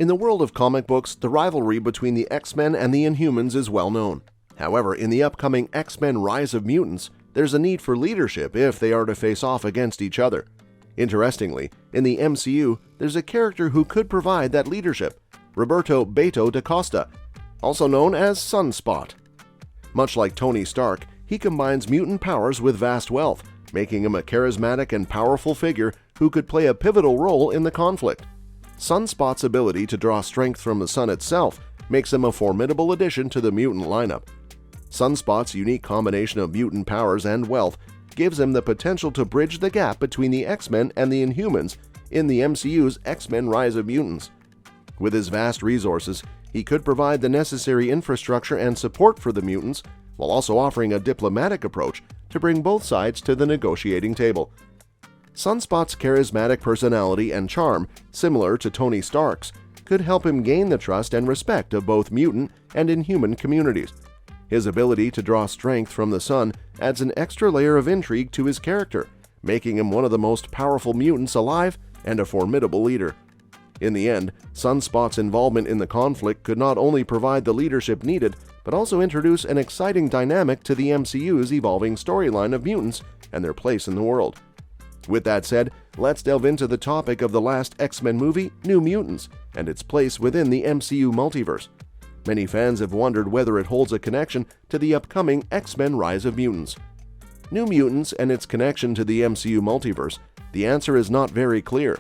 In the world of comic books, the rivalry between the X-Men and the Inhumans is well known. However, in the upcoming X-Men Rise of Mutants, there's a need for leadership if they are to face off against each other. Interestingly, in the MCU, there's a character who could provide that leadership, Roberto Beto da Costa, also known as Sunspot. Much like Tony Stark, he combines mutant powers with vast wealth, making him a charismatic and powerful figure who could play a pivotal role in the conflict. Sunspot's ability to draw strength from the sun itself makes him a formidable addition to the mutant lineup. Sunspot's unique combination of mutant powers and wealth gives him the potential to bridge the gap between the X-Men and the Inhumans in the MCU's X-Men Rise of Mutants. With his vast resources, he could provide the necessary infrastructure and support for the mutants, while also offering a diplomatic approach to bring both sides to the negotiating table. Sunspot's charismatic personality and charm, similar to Tony Stark's, could help him gain the trust and respect of both mutant and Inhuman communities. His ability to draw strength from the sun adds an extra layer of intrigue to his character, making him one of the most powerful mutants alive and a formidable leader. In the end, Sunspot's involvement in the conflict could not only provide the leadership needed, but also introduce an exciting dynamic to the MCU's evolving storyline of mutants and their place in the world. With that said, let's delve into the topic of the last X-Men movie, New Mutants, and its place within the MCU multiverse. Many fans have wondered whether it holds a connection to the upcoming X-Men Rise of Mutants. New Mutants and its connection to the MCU multiverse, the answer is not very clear.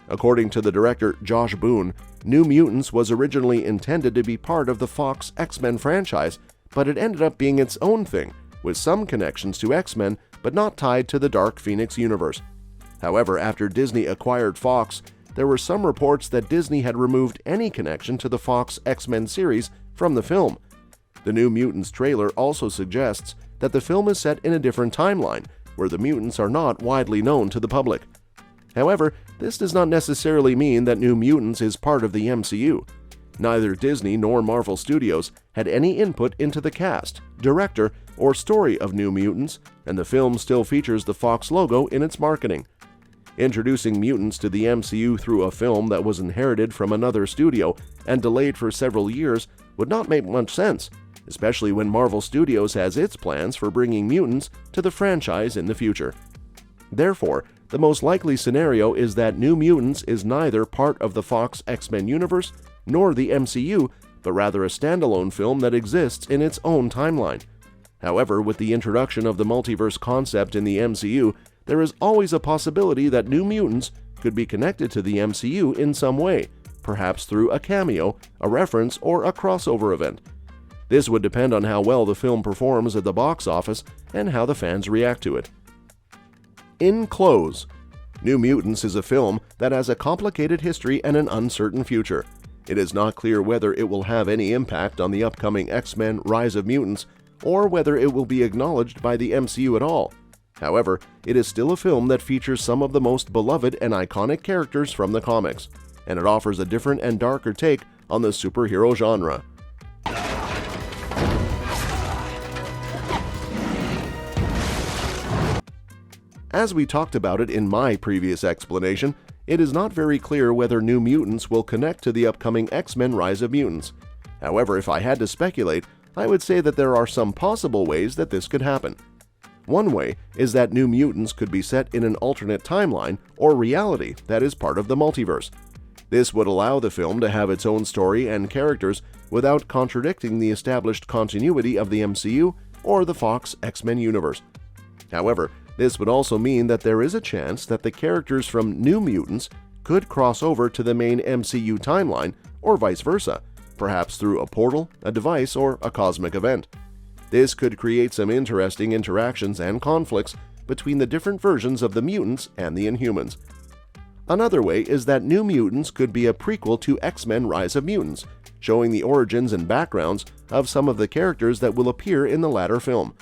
According to the director Josh Boone, New Mutants was originally intended to be part of the Fox X-Men franchise, but it ended up being its own thing, with some connections to X-Men but not tied to the Dark Phoenix universe. However, after Disney acquired Fox, there were some reports that Disney had removed any connection to the Fox X-Men series from the film. The New Mutants trailer also suggests that the film is set in a different timeline, where the mutants are not widely known to the public. However, this does not necessarily mean that New Mutants is part of the MCU. Neither Disney nor Marvel Studios had any input into the cast, director, or story of New Mutants, and the film still features the Fox logo in its marketing. Introducing mutants to the MCU through a film that was inherited from another studio and delayed for several years would not make much sense, especially when Marvel Studios has its plans for bringing mutants to the franchise in the future. Therefore, the most likely scenario is that New Mutants is neither part of the Fox X-Men universe nor the MCU, but rather a standalone film that exists in its own timeline. However, with the introduction of the multiverse concept in the MCU, there is always a possibility that New Mutants could be connected to the MCU in some way, perhaps through a cameo, a reference, or a crossover event. This would depend on how well the film performs at the box office and how the fans react to it. In close, New Mutants is a film that has a complicated history and an uncertain future. It is not clear whether it will have any impact on the upcoming X-Men Rise of Mutants, or whether it will be acknowledged by the MCU at all. However, it is still a film that features some of the most beloved and iconic characters from the comics, and it offers a different and darker take on the superhero genre. As we talked about it in my previous explanation, it is not very clear whether New Mutants will connect to the upcoming X-Men Rise of Mutants. However, if I had to speculate, I would say that there are some possible ways that this could happen. One way is that New Mutants could be set in an alternate timeline or reality that is part of the multiverse. This would allow the film to have its own story and characters without contradicting the established continuity of the MCU or the Fox X-Men universe. However, this would also mean that there is a chance that the characters from New Mutants could cross over to the main MCU timeline, or vice versa, perhaps through a portal, a device, or a cosmic event. This could create some interesting interactions and conflicts between the different versions of the mutants and the Inhumans. Another way is that New Mutants could be a prequel to X-Men Rise of Mutants, showing the origins and backgrounds of some of the characters that will appear in the latter film.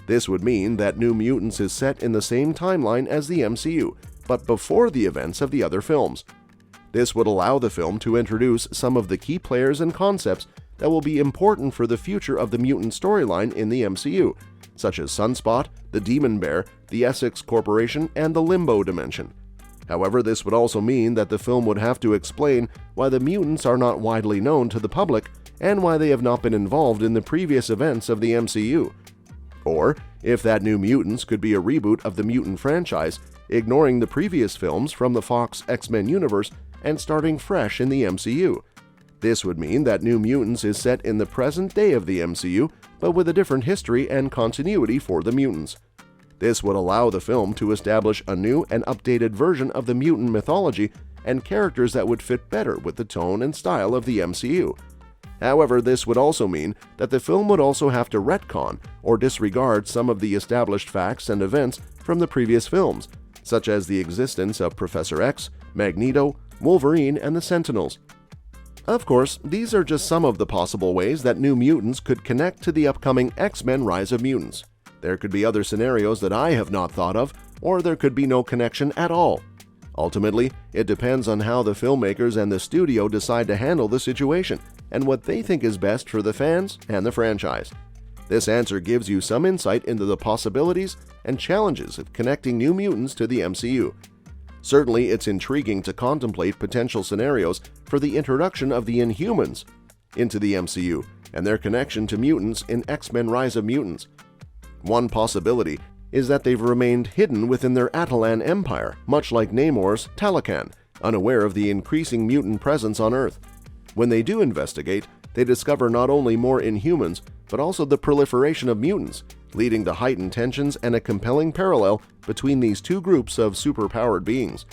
This would mean that New Mutants is set in the same timeline as the MCU, but before the events of the other films. This would allow the film to introduce some of the key players and concepts that will be important for the future of the mutant storyline in the MCU, such as Sunspot, the Demon Bear, the Essex Corporation, and the Limbo Dimension. However, this would also mean that the film would have to explain why the mutants are not widely known to the public and why they have not been involved in the previous events of the MCU. Or, if that New Mutants could be a reboot of the mutant franchise, ignoring the previous films from the Fox X-Men universe and starting fresh in the MCU. This would mean that New Mutants is set in the present day of the MCU, but with a different history and continuity for the mutants. This would allow the film to establish a new and updated version of the mutant mythology and characters that would fit better with the tone and style of the MCU. However, this would also mean that the film would also have to retcon or disregard some of the established facts and events from the previous films, such as the existence of Professor X, Magneto, Wolverine, and the Sentinels. Of course, these are just some of the possible ways that New Mutants could connect to the upcoming X-Men Rise of Mutants. There could be other scenarios that I have not thought of, or there could be no connection at all. Ultimately, it depends on how the filmmakers and the studio decide to handle the situation and what they think is best for the fans and the franchise. This answer gives you some insight into the possibilities and challenges of connecting New Mutants to the MCU. Certainly, it's intriguing to contemplate potential scenarios for the introduction of the Inhumans into the MCU and their connection to mutants in X-Men Rise of Mutants. One possibility is that they've remained hidden within their Atalan empire, much like Namor's Talokan, unaware of the increasing mutant presence on Earth. When they do investigate, they discover not only more Inhumans, but also the proliferation of mutants, leading to heightened tensions and a compelling parallel between these two groups of superpowered beings.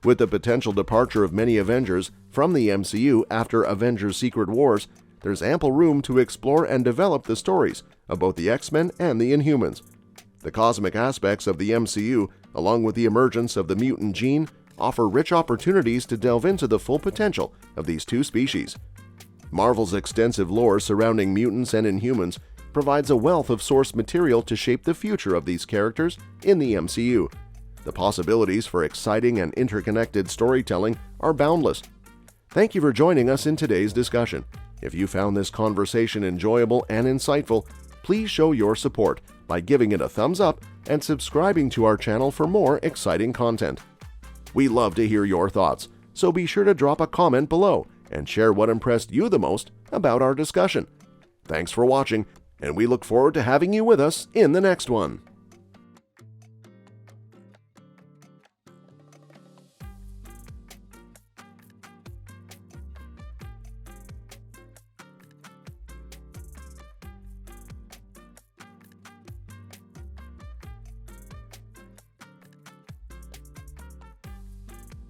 With the potential departure of many Avengers from the MCU after Avengers Secret Wars, there's ample room to explore and develop the stories of both the X-Men and the Inhumans. The cosmic aspects of the MCU, along with the emergence of the mutant gene, offer rich opportunities to delve into the full potential of these two species. Marvel's extensive lore surrounding mutants and Inhumans provides a wealth of source material to shape the future of these characters in the MCU. The possibilities for exciting and interconnected storytelling are boundless. Thank you for joining us in today's discussion. If you found this conversation enjoyable and insightful, please show your support by giving it a thumbs up and subscribing to our channel for more exciting content. We love to hear your thoughts, so be sure to drop a comment below and share what impressed you the most about our discussion. Thanks for watching, and we look forward to having you with us in the next one.